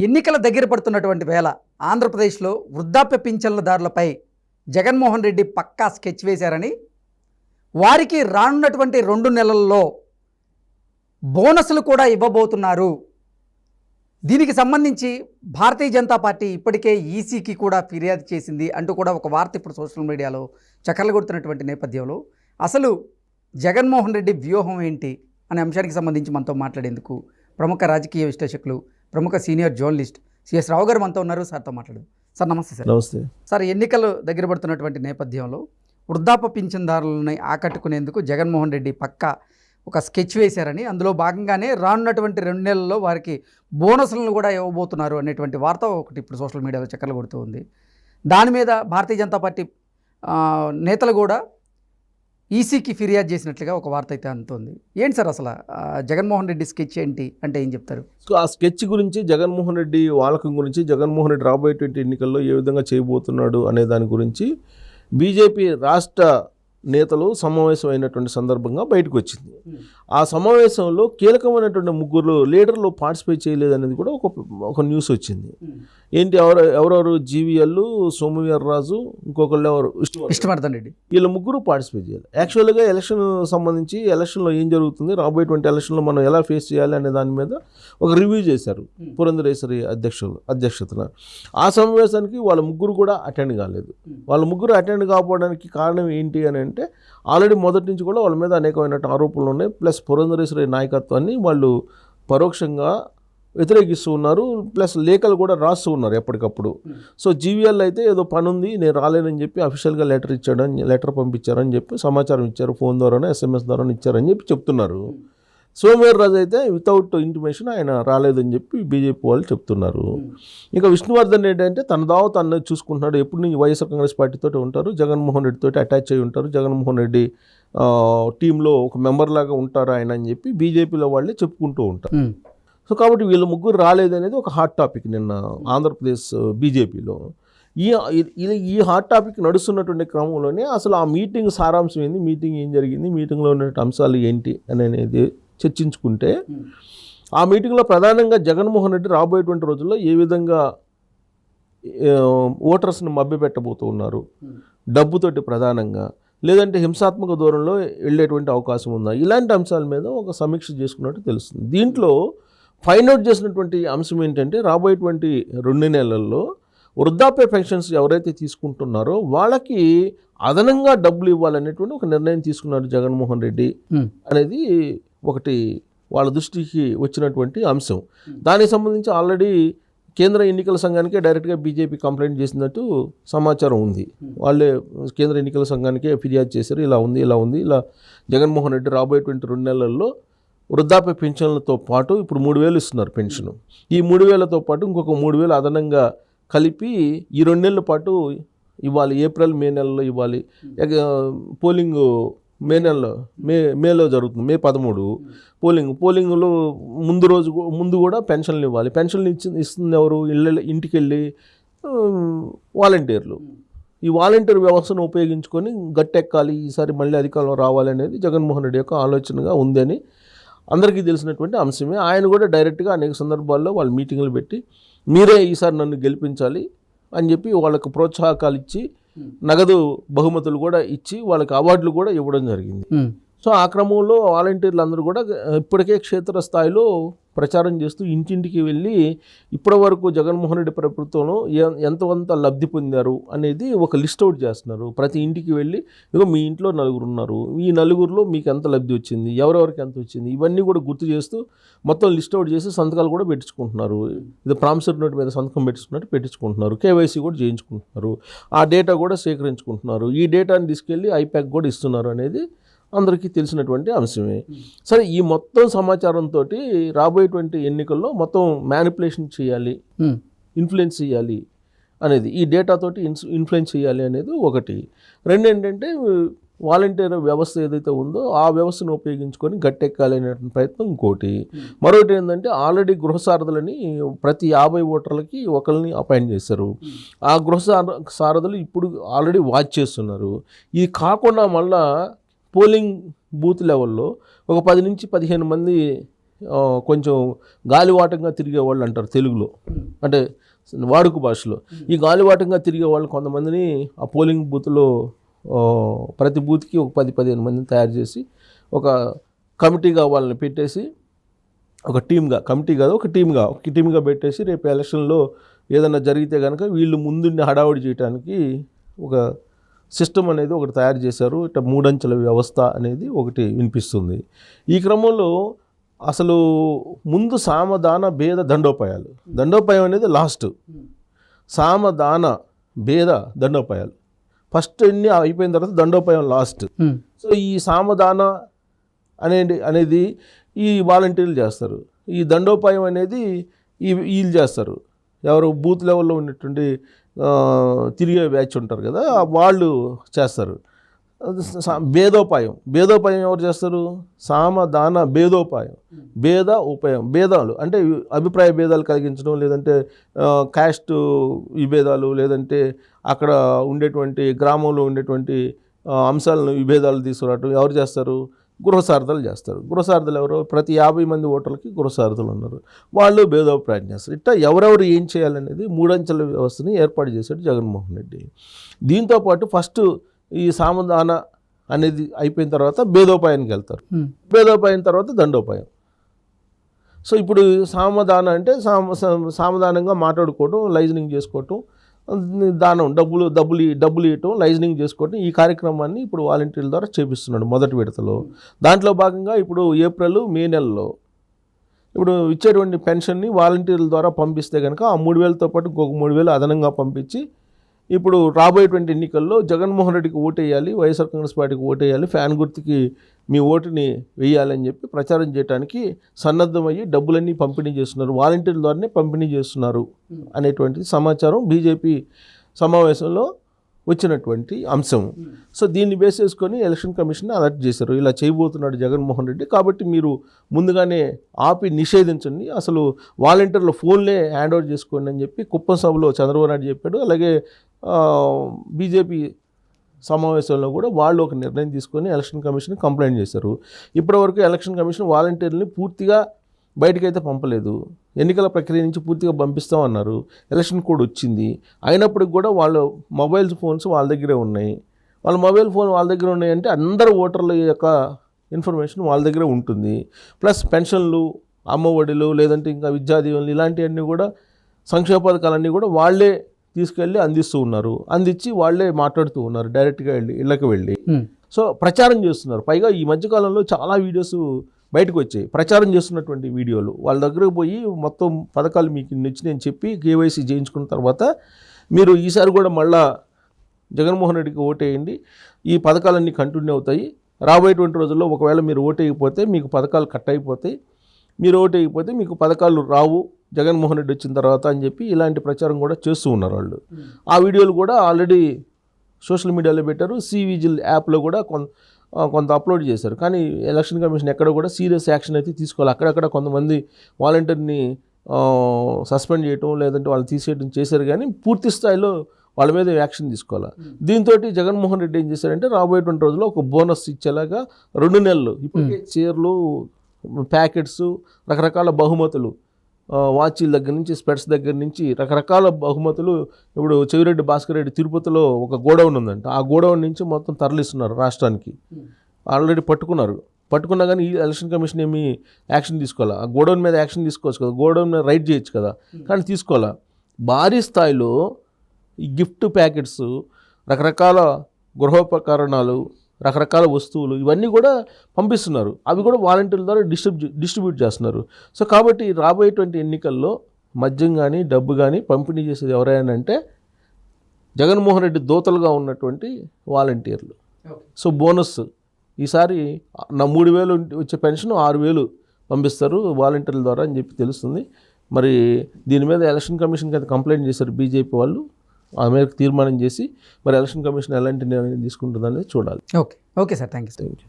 ఎన్నికల దగ్గర పడుతున్నటువంటి వేళ ఆంధ్రప్రదేశ్లో వృద్ధాప్య పింఛన్లదారులపై జగన్మోహన్ రెడ్డి పక్కా స్కెచ్ వేశారని, వారికి రానున్నటువంటి 2 నెలల్లో బోనస్లు కూడా ఇవ్వబోతున్నారు. దీనికి సంబంధించి భారతీయ జనతా పార్టీ ఇప్పటికే ఈసీకి కూడా ఫిర్యాదు చేసింది అంటూ కూడా ఒక వార్త ఇప్పుడు సోషల్ మీడియాలో చక్కర్లు కొడుతున్నటువంటి నేపథ్యంలో అసలు జగన్మోహన్ రెడ్డి వ్యూహం ఏంటి అనే అంశానికి సంబంధించి మనతో మాట్లాడేందుకు ప్రముఖ రాజకీయ విశ్లేషకులు, ప్రముఖ సీనియర్ జర్నలిస్ట్ సిఎస్ రావు గారు మనతో ఉన్నారు. సార్తో మాట్లాడదు. సార్ నమస్తే. సార్ నమస్తే. సార్, ఎన్నికలు దగ్గర పడుతున్నటువంటి నేపథ్యంలో వృద్ధాప్య పింఛన్దారులని ఆకట్టుకునేందుకు జగన్మోహన్ రెడ్డి పక్కా ఒక స్కెచ్ వేశారని, అందులో భాగంగానే రానున్నటువంటి 2 నెలల్లో వారికి బోనస్లను కూడా ఇవ్వబోతున్నారు అనేటువంటి వార్త ఒకటి ఇప్పుడు సోషల్ మీడియాలో చక్కర్లు కొడుతూ ఉంది. దాని మీద భారతీయ జనతా పార్టీ నేతలు కూడా ఈసీకి ఫిర్యాదు చేసినట్లుగా ఒక వార్త అయితే అందుతుంది. ఏంటి సార్ అసలు జగన్మోహన్ రెడ్డి స్కెచ్ ఏంటి అంటే ఏం చెప్తారు? సో ఆ స్కెచ్ గురించి, జగన్మోహన్ రెడ్డి వాలకం గురించి, జగన్మోహన్ రెడ్డి రాబోయేటువంటి ఎన్నికల్లో ఏ విధంగా చేయబోతున్నాడు అనే దాని గురించి బీజేపీ రాష్ట్ర నేతలు సమావేశం అయినటువంటి సందర్భంగా బయటకు వచ్చింది. ఆ సమావేశంలో కీలకమైనటువంటి 3 లీడర్లు పార్టిసిపేట్ చేయలేదనేది కూడా ఒక న్యూస్ వచ్చింది. ఏంటి, ఎవరెవరు? జీవీఎల్, సోమవీర్రాజు, ఇంకొకళ్ళు ఎవరు, విష్ణువర్ధన్ రెడ్డి, వీళ్ళ 3 పార్టిసిపేట్ చేయాలి. యాక్చువల్గా ఎలక్షన్ సంబంధించి ఎలక్షన్లో ఏం జరుగుతుంది, రాబోయేటువంటి ఎలక్షన్లో మనం ఎలా ఫేస్ చేయాలి అనే దాని మీద ఒక రివ్యూ చేశారు పురంధరేశ్వరి అధ్యక్షతన. ఆ సమావేశానికి వాళ్ళ 3 కూడా అటెండ్ కాలేదు. వాళ్ళ 3 అటెండ్ కాకపోవడానికి కారణం ఏంటి అని అంటే, ఆల్రెడీ మొదటి నుంచి కూడా వాళ్ళ మీద అనేకమైన ఆరోపణలు ఉన్నాయి. ప్లస్ పురంధరేశ్వరి నాయకత్వాన్ని వాళ్ళు పరోక్షంగా వ్యతిరేకిస్తూ ఉన్నారు. ప్లస్ లేఖలు కూడా రాస్తూ ఉన్నారు ఎప్పటికప్పుడు. సో జీవీఎల్ అయితే ఏదో పని ఉంది, నేను రాలేనని చెప్పి అఫీషియల్గా లెటర్ పంపించారని చెప్పి సమాచారం ఇచ్చారు. ఫోన్ ద్వారానే, ఎస్ఎంఎస్ ద్వారానే ఇచ్చారని చెప్పి చెప్తున్నారు. సోమవీర్రాజు అయితే వితౌట్ ఇంటిమేషన్ ఆయన రాలేదని చెప్పి బీజేపీ వాళ్ళు చెప్తున్నారు. ఇంకా విష్ణువర్ధన్ రెడ్డి అంటే తన దావ తను చూసుకుంటున్నాడు. ఎప్పుడు నుంచి వైఎస్ఆర్ కాంగ్రెస్ పార్టీతో ఉంటారు, జగన్మోహన్ రెడ్డితో అటాచ్ అయి ఉంటారు, జగన్మోహన్ రెడ్డి టీంలో ఒక మెంబర్ లాగా ఉంటారు ఆయన అని చెప్పి బీజేపీలో వాళ్ళే చెప్పుకుంటూ ఉంటారు. సో కాబట్టి వీళ్ళ 3 రాలేదనేది ఒక హాట్ టాపిక్ నిన్న ఆంధ్రప్రదేశ్ బీజేపీలో. ఈ హాట్ టాపిక్ నడుస్తున్నటువంటి క్రమంలోనే అసలు ఆ మీటింగ్ సారాంశం ఏంది, మీటింగ్ ఏం జరిగింది, మీటింగ్లో ఉన్న అంశాలు ఏంటి అనేది చర్చించుకుంటే, ఆ మీటింగ్లో ప్రధానంగా జగన్మోహన్ రెడ్డి రాబోయేటువంటి రోజుల్లో ఏ విధంగా ఓటర్స్ని మభ్యపెట్టబోతూ ఉన్నారు, డబ్బుతోటి ప్రధానంగా, లేదంటే హింసాత్మక దూరంలో వెళ్ళేటువంటి అవకాశం ఉందా, ఇలాంటి అంశాల మీద ఒక సమీక్ష చేసుకున్నట్టు తెలుస్తుంది. దీంట్లో ఫైండ్ అవుట్ చేసినటువంటి అంశం ఏంటంటే, రాబోయేటువంటి 2 నెలల్లో వృద్ధాప్య పెన్షన్స్ ఎవరైతే తీసుకుంటున్నారో వాళ్ళకి అదనంగా డబ్బులు ఇవ్వాలనేటువంటి ఒక నిర్ణయం తీసుకున్నారు జగన్మోహన్ రెడ్డి అనేది ఒకటి వాళ్ళ దృష్టికి వచ్చినటువంటి అంశం. దానికి సంబంధించి ఆల్రెడీ కేంద్ర ఎన్నికల సంఘానికే డైరెక్ట్గా బీజేపీ కంప్లైంట్ చేసినట్టు సమాచారం ఉంది. వాళ్ళే కేంద్ర ఎన్నికల సంఘానికే ఫిర్యాదు చేశారు, ఇలా ఉంది, జగన్మోహన్ రెడ్డి రాబోయేటువంటి 2 నెలల్లో వృద్ధాప్య పెన్షన్లతో పాటు ఇప్పుడు 3,000 ఇస్తున్నారు పెన్షన్. ఈ 3,000తో పాటు ఇంకొక 3,000 అదనంగా కలిపి ఈ 2 నెలల పాటు ఇవ్వాలి. ఏప్రిల్, మే నెలలో ఇవ్వాలి. పోలింగ్ మేలో జరుగుతుంది. మే 13 పోలింగ్లో ముందు కూడా పెన్షన్లు ఇవ్వాలి. పెన్షన్లు ఇస్తుంది ఎవరు? ఇంటికి వెళ్ళి వాలంటీర్లు. ఈ వాలంటీర్ వ్యవస్థను ఉపయోగించుకొని గట్టెక్కాలి, ఈసారి మళ్ళీ అధికారంలో రావాలి అనేది జగన్మోహన్ రెడ్డి యొక్క ఆలోచనగా ఉందని అందరికీ తెలిసినటువంటి అంశమే. ఆయన కూడా డైరెక్ట్గా అనేక సందర్భాల్లో వాళ్ళు మీటింగ్లు పెట్టి, మీరే ఈసారి నన్ను గెలిపించాలి అని చెప్పి వాళ్ళకు ప్రోత్సాహకాలు ఇచ్చి, నగదు బహుమతులు కూడా ఇచ్చి, వాళ్ళకి అవార్డులు కూడా ఇవ్వడం జరిగింది. సో ఆ క్రమంలో వాలంటీర్లు అందరూ కూడా ఇప్పటికే క్షేత్రస్థాయిలో ప్రచారం చేస్తూ ఇంటింటికి వెళ్ళి ఇప్పటి వరకు జగన్మోహన్ రెడ్డి ప్రభుత్వంలో ఎంతవంత లబ్ధి పొందారు అనేది ఒక లిస్ట్ అవుట్ చేస్తున్నారు. ప్రతి ఇంటికి వెళ్ళి, ఇదిగో మీ ఇంట్లో 4 ఉన్నారు, ఈ 4లో మీకు ఎంత లబ్ధి వచ్చింది, ఎవరెవరికి ఎంత వచ్చింది, ఇవన్నీ కూడా గుర్తు చేస్తూ మొత్తం లిస్ట్ అవుట్ చేసి సంతకాలు కూడా పెట్టించుకుంటున్నారు. ఇది ప్రామిసరీ నోట్ మీద సంతకం పెట్టించుకుంటున్నారు, కేవైసీ కూడా చేయించుకుంటున్నారు, ఆ డేటా కూడా సేకరించుకుంటున్నారు. ఈ డేటాని తీసుకెళ్ళి ఐప్యాక్ కూడా ఇస్తున్నారు అనేది అందరికీ తెలిసినటువంటి అంశమే. సరే, ఈ మొత్తం సమాచారంతో రాబోయేటువంటి ఎన్నికల్లో మొత్తం మ్యానిపులేషన్ చేయాలి, ఇన్ఫ్లుయెన్స్ చేయాలి అనేది, ఈ డేటాతోటి ఇన్ఫ్లుయెన్స్ చేయాలి అనేది ఒకటి. 2 ఏంటంటే, వాలంటీర్ వ్యవస్థ ఏదైతే ఉందో ఆ వ్యవస్థను ఉపయోగించుకొని గట్టెక్కాలి అనేటువంటి ప్రయత్నం ఇంకోటి. మరొకటి ఏంటంటే, ఆల్రెడీ గృహసారథులని ప్రతి 50 ఓటర్లకి ఒకరిని అపాయింట్ చేశారు. ఆ గృహసారథులు ఇప్పుడు ఆల్రెడీ వాచ్ చేస్తున్నారు. ఇది కాకుండా మళ్ళా పోలింగ్ బూత్ లెవెల్లో ఒక 10 నుంచి 15 మంది కొంచెం గాలివాటంగా తిరిగే వాళ్ళు అంటారు తెలుగులో, అంటే వాడుక భాషలో. ఈ గాలివాటంగా తిరిగే వాళ్ళు కొంతమందిని ఆ పోలింగ్ బూత్లో ప్రతి బూత్కి ఒక 10-15 మందిని తయారు చేసి ఒక కమిటీగా వాళ్ళని పెట్టేసి, ఒక టీమ్గా, కమిటీ కాదు ఒక టీమ్గా పెట్టేసి రేపు ఎలక్షన్లో ఏదైనా జరిగితే కనుక వీళ్ళు ముందుండి హడావుడి చేయడానికి ఒక సిస్టమ్ అనేది ఒకటి తయారు చేశారు. ఇట్లా 3 అంచెల వ్యవస్థ అనేది ఒకటి వినిపిస్తుంది. ఈ క్రమంలో అసలు ముందు సామదాన భేద దండోపాయం అనేది లాస్ట్. సామదాన భేద దండోపాయాలు ఫస్ట్ అన్ని అయిపోయిన తర్వాత దండోపాయం లాస్ట్. సో ఈ సామదాన అనేది ఈ వాలంటీర్లు చేస్తారు. ఈ దండోపాయం అనేది వీళ్ళు చేస్తారు. ఎవరు బూత్ లెవెల్లో ఉన్నటువంటి తిరిగే బ్యాచ్ ఉంటారు కదా, వాళ్ళు చేస్తారు. భేదోపాయం ఎవరు చేస్తారు? సామదాన భేదోపాయం. భేదాలు అంటే అభిప్రాయ భేదాలు కలిగించడం, లేదంటే క్యాస్ట్ విభేదాలు, లేదంటే అక్కడ ఉండేటువంటి గ్రామంలో ఉండేటువంటి అంశాలను విభేదాలు తీసుకురావడం ఎవరు చేస్తారు? గృహసారథులు చేస్తారు. గృహసారథులు ఎవరు? ప్రతి 50 మంది ఓటర్లకి గృహసారథులు ఉన్నారు, వాళ్ళు భేదోపాయం చేస్తారు. ఇట్లా ఎవరెవరు ఏం చేయాలనేది 3 అంచెల వ్యవస్థని ఏర్పాటు చేశాడు జగన్మోహన్ రెడ్డి. దీంతోపాటు ఫస్ట్ ఈ సామదాన అనేది అయిపోయిన తర్వాత భేదోపాయానికి వెళ్తారు. భేదోపాయం తర్వాత దండోపాయం. సో ఇప్పుడు సామదాన అంటే సామదానంగా మాట్లాడుకోవటం, లైజనింగ్ చేసుకోవటం, దానం డబ్బులు ఇవ్వటం, లైజనింగ్ చేసుకోవటం, ఈ కార్యక్రమాన్ని ఇప్పుడు వాలంటీర్ల ద్వారా చేపిస్తున్నాడు మొదటి విడతలో. దాంట్లో భాగంగా ఇప్పుడు ఏప్రిల్ మే నెలలో ఇప్పుడు ఇచ్చేటువంటి పెన్షన్ని వాలంటీర్ల ద్వారా పంపిస్తే కనుక ఆ 3,000తో పాటు ఇంకొక 3,000 అదనంగా పంపించి ఇప్పుడు రాబోయేటువంటి ఎన్నికల్లో జగన్మోహన్ రెడ్డికి ఓటేయాలి, వైఎస్ఆర్ కాంగ్రెస్ పార్టీకి ఓటేయాలి, ఫ్యాన్ గుర్తుకి మీ ఓటుని వేయాలని చెప్పి ప్రచారం చేయడానికి సన్నద్ధమయ్యి డబ్బులన్నీ పంపిణీ చేస్తున్నారు, వాలంటీర్ల ద్వారానే పంపిణీ చేస్తున్నారు అనేటువంటి సమాచారం బీజేపీ సమావేశంలో వచ్చినటువంటి అంశం. సో దీన్ని బేస్ చేసుకొని ఎలక్షన్ కమిషన్ అలర్ట్ చేశారు, ఇలా చేయబోతున్నాడు జగన్మోహన్ రెడ్డి, కాబట్టి మీరు ముందుగానే ఆపి నిషేధించండి, అసలు వాలంటీర్ల ఫోన్లే హ్యాండ్ ఓవర్ చేసుకోండి అని చెప్పి కుప్పం సభలో చంద్రబాబు నాయుడు చెప్పాడు. అలాగే బీజేపీ సమావేశంలో కూడా వాళ్ళు ఒక నిర్ణయం తీసుకొని ఎలక్షన్ కమిషన్ కంప్లైంట్ చేశారు. ఇప్పటివరకు ఎలక్షన్ కమిషన్ వాలంటీర్లని పూర్తిగా బయటకైతే పంపలేదు, ఎన్నికల ప్రక్రియ నుంచి పూర్తిగా పంపిస్తామన్నారు. ఎలక్షన్ కోడ్ వచ్చింది, అయినప్పటికి కూడా వాళ్ళ మొబైల్ ఫోన్స్ వాళ్ళ దగ్గరే ఉన్నాయి. వాళ్ళ మొబైల్ ఫోన్ వాళ్ళ దగ్గర ఉన్నాయంటే అందరు ఓటర్ల యొక్క ఇన్ఫర్మేషన్ వాళ్ళ దగ్గరే ఉంటుంది. ప్లస్ పెన్షన్లు, అమ్మఒడిలు, లేదంటే ఇంకా విద్యా దీవెనలు, ఇలాంటివన్నీ కూడా సంక్షేమ పథకాలన్నీ కూడా వాళ్ళే తీసుకెళ్ళి అందిస్తూ ఉన్నారు, అందించి వాళ్ళే మాట్లాడుతూ ఉన్నారు డైరెక్ట్గా ఇళ్ళకి వెళ్ళి. సో ప్రచారం చేస్తున్నారు. పైగా ఈ మధ్యకాలంలో చాలా వీడియోస్ బయటకు వచ్చాయి, ప్రచారం చేస్తున్నటువంటి వీడియోలు. వాళ్ళ దగ్గరకు పోయి మొత్తం పథకాలు మీకు నచ్చినాయని చెప్పి కేవైసీ చేయించుకున్న తర్వాత మీరు ఈసారి కూడా మళ్ళా జగన్మోహన్ రెడ్డికి ఓటేయండి, ఈ పథకాలన్నీ కంటిన్యూ అవుతాయి, రాబోయేటువంటి రోజుల్లో ఒకవేళ మీరు ఓటేయకపోతే మీకు పథకాలు కట్ అయిపోతాయి, మీరు ఓటేయకపోతే మీకు పథకాలు రావు జగన్మోహన్ రెడ్డి వచ్చిన తర్వాత అని చెప్పి ఇలాంటి ప్రచారం కూడా చేస్తూ ఉన్నారు వాళ్ళు. ఆ వీడియోలు కూడా ఆల్రెడీ సోషల్ మీడియాలో పెట్టారు, సివిజిల్ యాప్లో కూడా కొంత అప్లోడ్ చేశారు. కానీ ఎలక్షన్ కమిషన్ ఎక్కడ కూడా సీరియస్ యాక్షన్ అయితే తీసుకోవాలి. అక్కడక్కడ కొంతమంది వాలంటీర్ని సస్పెండ్ చేయటం, లేదంటే వాళ్ళు తీసేయడం చేశారు, కానీ పూర్తి స్థాయిలో వాళ్ళ మీద యాక్షన్ తీసుకోవాలి. దీంతో జగన్మోహన్ రెడ్డి ఏం చేశారంటే రాబోయేటువంటి రోజుల్లో ఒక బోనస్ ఇచ్చేలాగా 2 నెలలు ఇప్పటికే చీరలు, ప్యాకెట్స్, రకరకాల బహుమతులు, వాచీల దగ్గర నుంచి స్పెట్స్ దగ్గర నుంచి రకరకాల బహుమతులు. ఇప్పుడు చెవిరెడ్డి భాస్కర్ రెడ్డి తిరుపతిలో ఒక గోడౌన్ ఉందంట, ఆ గోడౌన్ నుంచి మొత్తం తరలిస్తున్నారు రాష్ట్రానికి. ఆల్రెడీ పట్టుకున్నా కానీ ఈ ఎలక్షన్ కమిషన్ ఏమి యాక్షన్ తీసుకోవాలా? ఆ గోడౌన్ మీద యాక్షన్ తీసుకోవచ్చు కదా, గోడౌన్ మీద రైడ్ చేయొచ్చు కదా, కానీ తీసుకోవాలా? భారీ స్థాయిలో ఈ గిఫ్ట్ ప్యాకెట్స్, రకరకాల గృహోపకరణాలు, రకరకాల వస్తువులు ఇవన్నీ కూడా పంపిస్తున్నారు. అవి కూడా వాలంటీర్ల ద్వారా డిస్ట్రిబ్యూట్ చేస్తున్నారు. సో కాబట్టి రాబోయేటువంటి ఎన్నికల్లో మద్యం కానీ డబ్బు కానీ పంపిణీ చేసేది ఎవరైనా అంటే జగన్మోహన్ రెడ్డి దోతలుగా ఉన్నటువంటి వాలంటీర్లు. సో బోనస్ ఈసారి నా 3,000 వచ్చే పెన్షన్ 6,000 పంపిస్తారు వాలంటీర్ల ద్వారా అని చెప్పి తెలుస్తుంది. మరి దీని మీద ఎలక్షన్ కమిషన్కి అయితే కంప్లైంట్ చేశారు బీజేపీ వాళ్ళు. ఆ మేరకు తీర్మానం చేసి మరి ఎలక్షన్ కమిషన్ ఎలాంటి నిర్ణయం తీసుకుంటుందనేది చూడాలి. Okay sir, thank you.